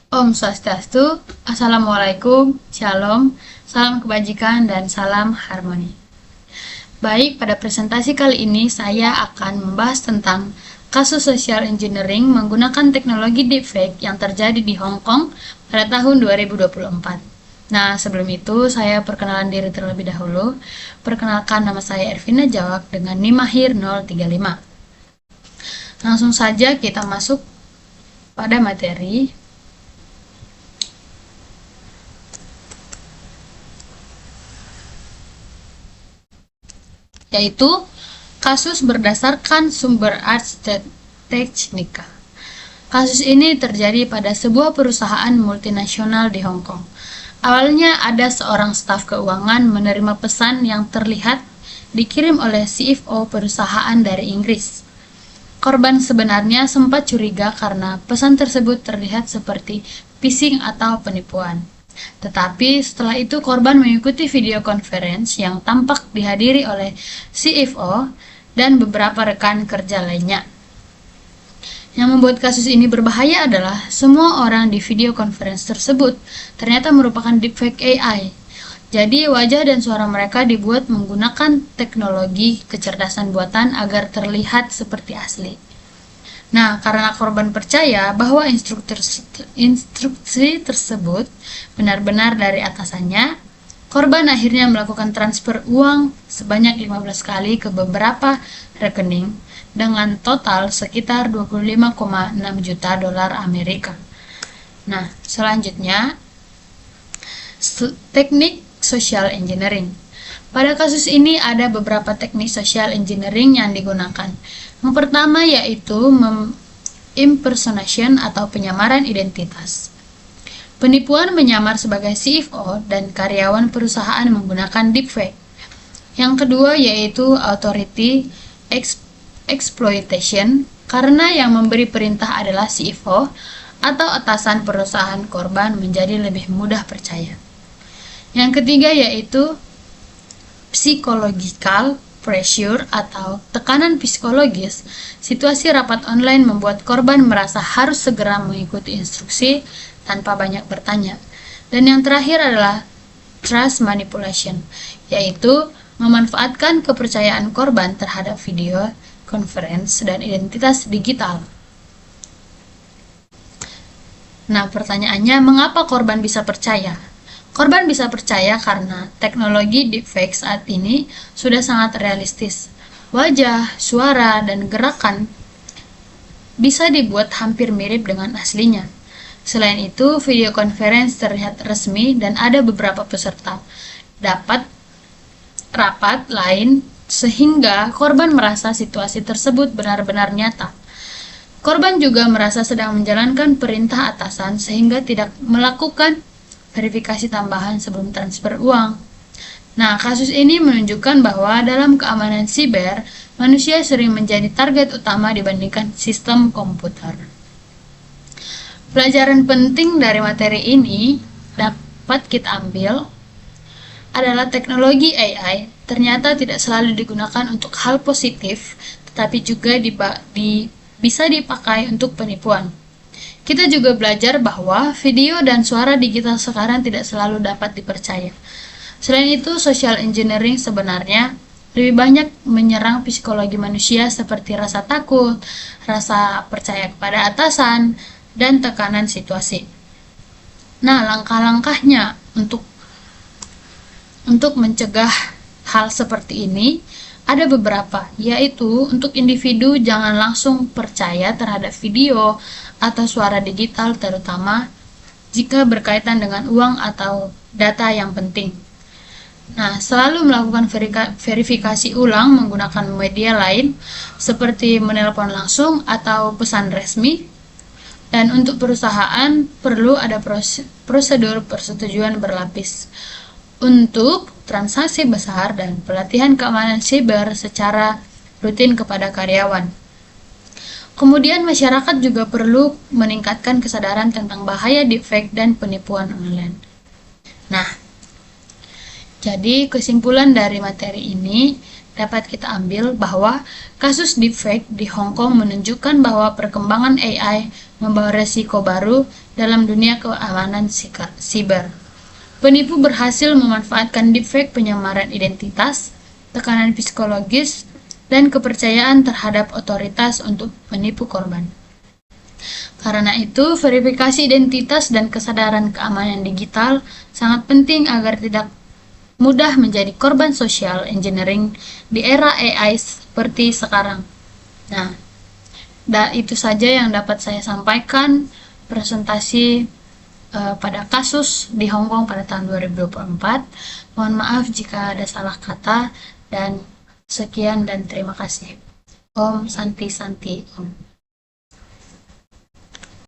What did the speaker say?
Om Swastiastu, Assalamualaikum, Shalom, salam kebajikan, dan salam harmoni. Baik, pada presentasi kali ini saya akan membahas tentang kasus social engineering menggunakan teknologi deepfake yang terjadi di Hong Kong pada tahun 2024. Nah, sebelum itu saya perkenalan diri terlebih dahulu. Perkenalkan, nama saya Ervina Jawak dengan NIM Mahir 035. Langsung saja kita masuk pada materi. Yaitu kasus berdasarkan sumber Ars Technica. Kasus ini terjadi pada sebuah perusahaan multinasional di Hong Kong. Awalnya ada seorang staf keuangan menerima pesan yang terlihat dikirim oleh CFO perusahaan dari Inggris. Korban sebenarnya sempat curiga karena pesan tersebut terlihat seperti phishing atau penipuan. Tetapi setelah itu korban mengikuti video conference yang tampak dihadiri oleh CFO dan beberapa rekan kerja lainnya. Yang membuat kasus ini berbahaya adalah semua orang di video conference tersebut ternyata merupakan deepfake AI. Jadi wajah dan suara mereka dibuat menggunakan teknologi kecerdasan buatan agar terlihat seperti asli. Nah, karena korban percaya bahwa instruksi tersebut benar-benar dari atasannya, korban akhirnya melakukan transfer uang sebanyak 15 kali ke beberapa rekening dengan total sekitar 25,6 juta dolar Amerika. Nah, selanjutnya teknik social engineering. Pada kasus ini ada beberapa teknik social engineering yang digunakan. Yang pertama yaitu impersonation atau penyamaran identitas. Penipuan menyamar sebagai CFO dan karyawan perusahaan menggunakan deepfake. Yang kedua yaitu authority exploitation, karena yang memberi perintah adalah CFO atau atasan perusahaan korban menjadi lebih mudah percaya. Yang ketiga yaitu psychological pressure atau tekanan psikologis. Situasi rapat online membuat korban merasa harus segera mengikuti instruksi tanpa banyak bertanya. Dan yang terakhir adalah trust manipulation, yaitu memanfaatkan kepercayaan korban terhadap video conference dan identitas digital. Nah, pertanyaannya, mengapa korban bisa percaya? Korban bisa percaya karena teknologi deepfake saat ini sudah sangat realistis. Wajah, suara, dan gerakan bisa dibuat hampir mirip dengan aslinya. Selain itu, video conference terlihat resmi dan ada beberapa peserta dapat rapat lain sehingga korban merasa situasi tersebut benar-benar nyata. Korban juga merasa sedang menjalankan perintah atasan sehingga tidak melakukan verifikasi tambahan sebelum transfer uang. Nah, kasus ini menunjukkan bahwa dalam keamanan siber, manusia sering menjadi target utama dibandingkan sistem komputer. Pelajaran penting dari materi ini dapat kita ambil adalah teknologi AI ternyata tidak selalu digunakan untuk hal positif, tetapi juga bisa dipakai untuk penipuan. Kita juga belajar bahwa video dan suara digital sekarang tidak selalu dapat dipercaya. Selain itu, social engineering sebenarnya lebih banyak menyerang psikologi manusia seperti rasa takut, rasa percaya kepada atasan, dan tekanan situasi. Nah, langkah-langkahnya untuk mencegah hal seperti ini ada beberapa, yaitu untuk individu jangan langsung percaya terhadap video atau suara digital, terutama jika berkaitan dengan uang atau data yang penting. Nah, selalu melakukan verifikasi ulang menggunakan media lain seperti menelpon langsung atau pesan resmi. Dan untuk perusahaan perlu ada prosedur persetujuan berlapis untuk transaksi besar dan pelatihan keamanan siber secara rutin kepada karyawan. Kemudian masyarakat juga perlu meningkatkan kesadaran tentang bahaya deepfake dan penipuan online. Nah, jadi kesimpulan dari materi ini dapat kita ambil bahwa kasus deepfake di Hong Kong menunjukkan bahwa perkembangan AI membawa resiko baru dalam dunia keamanan siber. Penipu berhasil memanfaatkan deepfake, penyamaran identitas, tekanan psikologis, dan kepercayaan terhadap otoritas untuk menipu korban. Karena itu, verifikasi identitas dan kesadaran keamanan digital sangat penting agar tidak mudah menjadi korban social engineering di era AI seperti sekarang. Nah, itu saja yang dapat saya sampaikan presentasi pada kasus di Hong Kong pada tahun 2024. Mohon maaf jika ada salah kata, dan sekian dan terima kasih. Om Santi Santi Om.